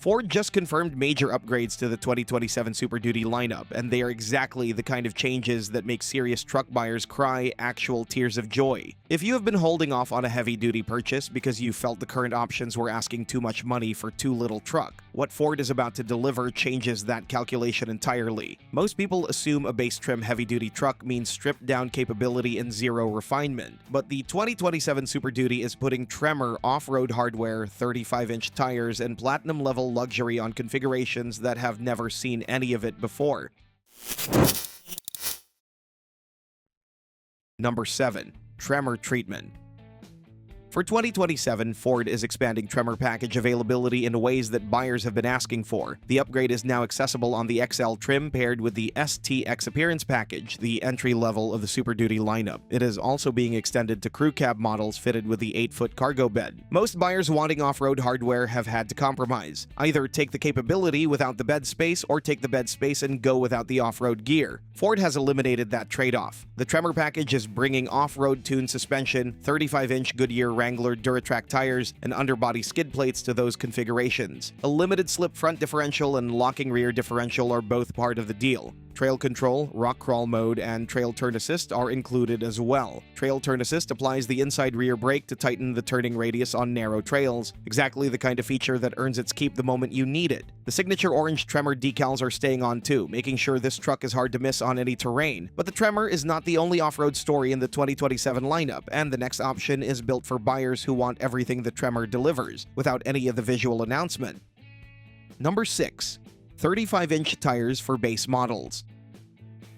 Ford just confirmed major upgrades to the 2027 Super Duty lineup, and they are exactly the kind of changes that make serious truck buyers cry actual tears of joy. If you have been holding off on a heavy-duty purchase because you felt the current options were asking too much money for too little truck, what Ford is about to deliver changes that calculation entirely. Most people assume a base trim heavy-duty truck means stripped-down capability and zero refinement, but the 2027 Super Duty is putting Tremor off-road hardware, 35-inch tires, and platinum-level luxury on configurations that have never seen any of it before. Number 7. Tremor Treatment. For 2027, Ford is expanding Tremor package availability in ways that buyers have been asking for. The upgrade is now accessible on the XL trim paired with the STX Appearance package, the entry level of the Super Duty lineup. It is also being extended to crew cab models fitted with the 8-foot cargo bed. Most buyers wanting off-road hardware have had to compromise. Either take the capability without the bed space or take the bed space and go without the off-road gear. Ford has eliminated that trade-off. The Tremor package is bringing off-road tuned suspension, 35-inch Goodyear Wrangler Duratrack tires, and underbody skid plates to those configurations. A limited slip front differential and locking rear differential are both part of the deal. Trail control, rock crawl mode, and trail turn assist are included as well. Trail turn assist applies the inside rear brake to tighten the turning radius on narrow trails, exactly the kind of feature that earns its keep the moment you need it. The signature orange Tremor decals are staying on too, making sure this truck is hard to miss on any terrain. But the Tremor is not the only off-road story in the 2027 lineup, and the next option is built for buyers who want everything the Tremor delivers, without any of the visual announcement. Number 6. 35-inch tires for base models.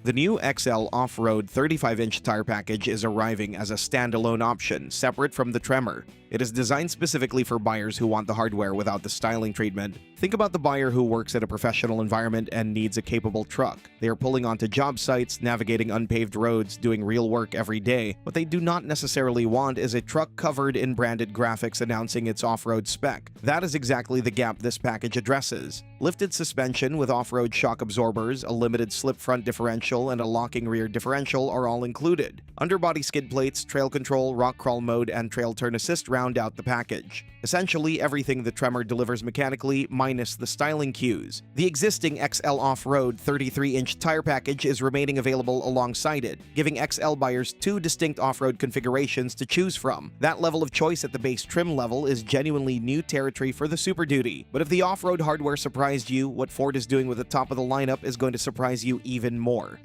The new XL off-road 35-inch tire package is arriving as a standalone option, separate from the Tremor. It is designed specifically for buyers who want the hardware without the styling treatment. Think about the buyer who works at a professional environment and needs a capable truck. They are pulling onto job sites, navigating unpaved roads, doing real work every day. What they do not necessarily want is a truck covered in branded graphics announcing its off-road spec. That is exactly the gap this package addresses. Lifted suspension with off-road shock absorbers, a limited slip front differential, and a locking rear differential are all included. Underbody skid plates, trail control, rock crawl mode, and trail turn assist round out the package. Essentially everything the Tremor delivers mechanically, minus the styling cues. The existing XL off-road 33-inch tire package is remaining available alongside it, giving XL buyers two distinct off-road configurations to choose from. That level of choice at the base trim level is genuinely new territory for the Super Duty. But if the off-road hardware surprised you, what Ford is doing with the top of the lineup is going to surprise you even more.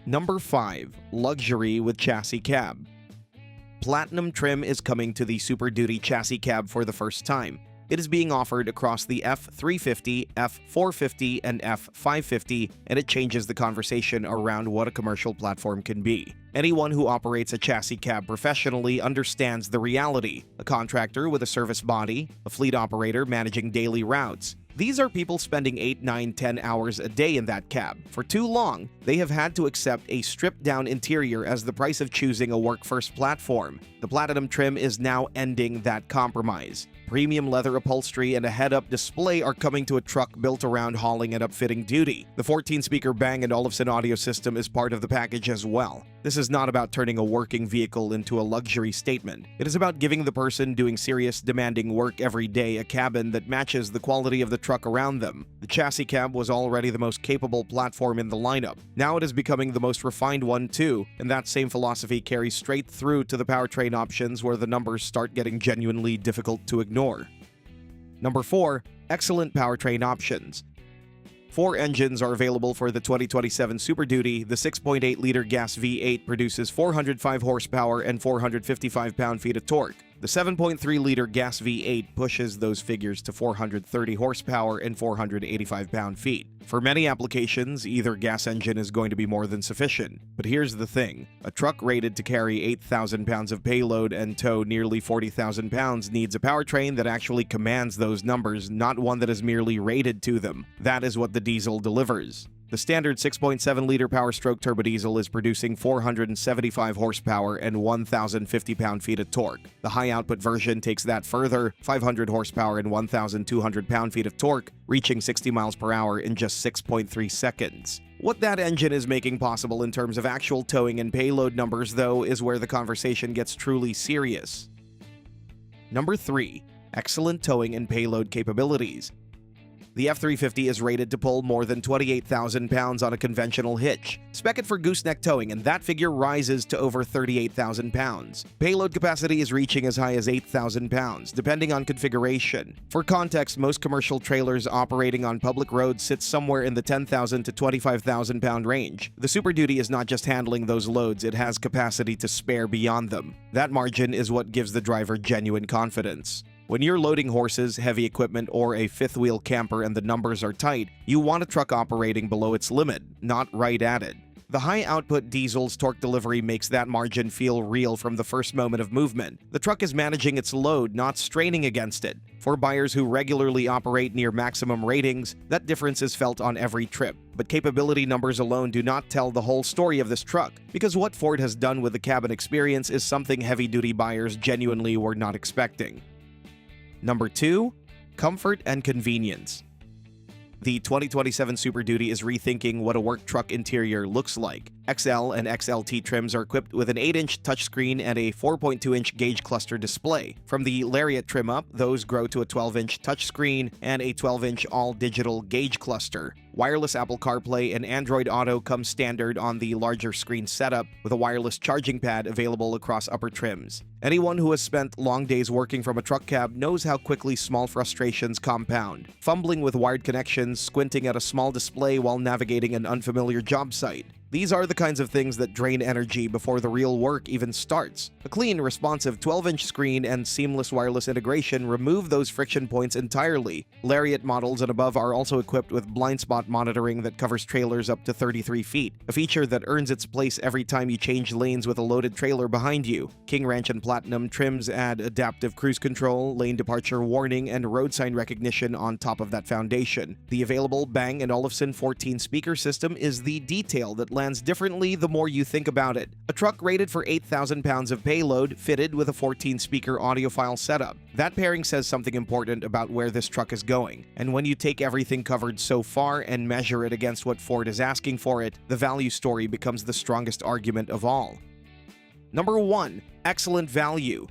Number 5. Luxury with chassis cab. Platinum trim is coming to the Super Duty chassis cab for the first time. It is being offered across the F350, F450, and F550, and it changes the conversation around what a commercial platform can be. Anyone who operates a chassis cab professionally understands the reality. A contractor with a service body, a fleet operator managing daily routes. These are people spending 8, 9, 10 hours a day in that cab. For too long, they have had to accept a stripped-down interior as the price of choosing a work-first platform. The Platinum trim is now ending that compromise. Premium leather upholstery and a head-up display are coming to a truck built around hauling and upfitting duty. The 14-speaker Bang & Olufsen audio system is part of the package as well. This is not about turning a working vehicle into a luxury statement. It is about giving the person doing serious, demanding work every day a cabin that matches the quality of the truck around them. The chassis cab was already the most capable platform in the lineup. Now it is becoming the most refined one too, and that same philosophy carries straight through to the powertrain options where the numbers start getting genuinely difficult to ignore. Number 4. Excellent powertrain options. 4 engines are available for the 2027 Super Duty. The 6.8-liter gas V8 produces 405 horsepower and 455 pound-feet of torque. The 7.3-liter gas V8 pushes those figures to 430 horsepower and 485 pound-feet. For many applications, either gas engine is going to be more than sufficient. But here's the thing. A truck rated to carry 8,000 pounds of payload and tow nearly 40,000 pounds needs a powertrain that actually commands those numbers, not one that is merely rated to them. That is what the diesel delivers. The standard 6.7-liter Power-Stroke turbodiesel is producing 475 horsepower and 1,050 pound-feet of torque. The high-output version takes that further, 500 horsepower and 1,200 pound-feet of torque, reaching 60 miles per hour in just 6.3 seconds. What that engine is making possible in terms of actual towing and payload numbers, though, is where the conversation gets truly serious. Number 3. Excellent towing and payload capabilities. The F350 is rated to pull more than 28,000 pounds on a conventional hitch. Spec it for gooseneck towing, and that figure rises to over 38,000 pounds. Payload capacity is reaching as high as 8,000 pounds, depending on configuration. For context, most commercial trailers operating on public roads sit somewhere in the 10,000 to 25,000 pound range. The Super Duty is not just handling those loads, it has capacity to spare beyond them. That margin is what gives the driver genuine confidence. When you're loading horses, heavy equipment, or a fifth-wheel camper and the numbers are tight, you want a truck operating below its limit, not right at it. The high-output diesel's torque delivery makes that margin feel real from the first moment of movement. The truck is managing its load, not straining against it. For buyers who regularly operate near maximum ratings, that difference is felt on every trip. But capability numbers alone do not tell the whole story of this truck, because what Ford has done with the cabin experience is something heavy-duty buyers genuinely were not expecting. Number 2. Comfort and convenience. The 2027 Super Duty is rethinking what a work truck interior looks like. XL and XLT trims are equipped with an 8-inch touchscreen and a 4.2-inch gauge cluster display. From the Lariat trim up, those grow to a 12-inch touchscreen and a 12-inch all-digital gauge cluster. Wireless Apple CarPlay and Android Auto come standard on the larger screen setup, with a wireless charging pad available across upper trims. Anyone who has spent long days working from a truck cab knows how quickly small frustrations compound. Fumbling with wired connections, squinting at a small display while navigating an unfamiliar job site. These are the kinds of things that drain energy before the real work even starts. A clean, responsive 12-inch screen and seamless wireless integration remove those friction points entirely. Lariat models and above are also equipped with blind spot monitoring that covers trailers up to 33 feet, a feature that earns its place every time you change lanes with a loaded trailer behind you. King Ranch and Platinum trims add adaptive cruise control, lane departure warning, and road sign recognition on top of that foundation. The available Bang & Olufsen 14 speaker system is the detail that lands differently the more you think about it. A truck rated for 8,000 pounds of payload, fitted with a 14-speaker audiophile setup. That pairing says something important about where this truck is going. And when you take everything covered so far and measure it against what Ford is asking for it, the value story becomes the strongest argument of all. Number 1. Excellent value.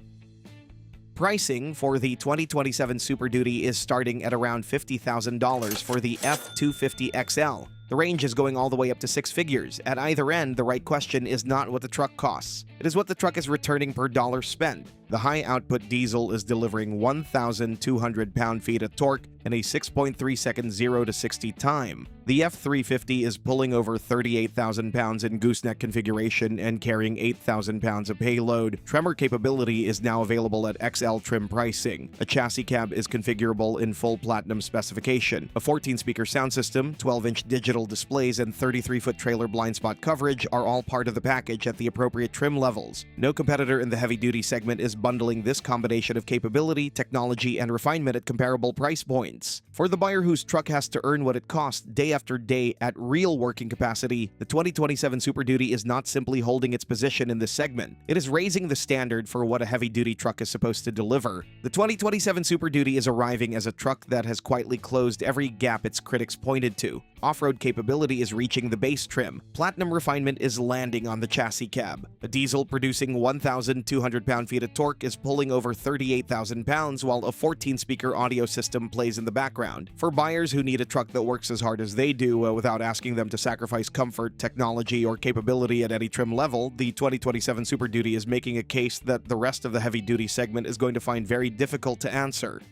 Pricing for the 2027 Super Duty is starting at around $50,000 for the F250XL. The range is going all the way up to 6 figures. At either end, the right question is not what the truck costs. It is what the truck is returning per dollar spent. The high-output diesel is delivering 1,200 pound-feet of torque and a 6.3-second 0 to 60 time. The F350 is pulling over 38,000 pounds in gooseneck configuration and carrying 8,000 pounds of payload. Tremor capability is now available at XL trim pricing. A chassis cab is configurable in full platinum specification. A 14-speaker sound system, 12-inch digital displays, and 33-foot trailer blind spot coverage are all part of the package at the appropriate trim levels. No competitor in the heavy-duty segment is bundling this combination of capability, technology, and refinement at comparable price points. For the buyer whose truck has to earn what it costs day after day at real working capacity, the 2027 Super Duty is not simply holding its position in this segment. It is raising the standard for what a heavy-duty truck is supposed to deliver. The 2027 Super Duty is arriving as a truck that has quietly closed every gap its critics pointed to. Off-road capability is reaching the base trim. Platinum refinement is landing on the chassis cab. A diesel producing 1,200 pound-feet of torque is pulling over 38,000 pounds, while a 14-speaker audio system plays in the background. For buyers who need a truck that works as hard as they do without asking them to sacrifice comfort, technology, or capability at any trim level, the 2027 Super Duty is making a case that the rest of the heavy-duty segment is going to find very difficult to answer.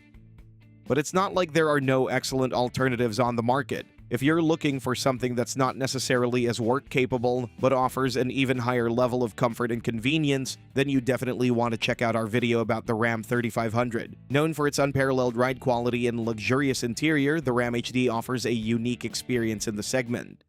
But it's not like there are no excellent alternatives on the market. If you're looking for something that's not necessarily as work-capable, but offers an even higher level of comfort and convenience, then you definitely want to check out our video about the Ram 3500. Known for its unparalleled ride quality and luxurious interior, the Ram HD offers a unique experience in the segment.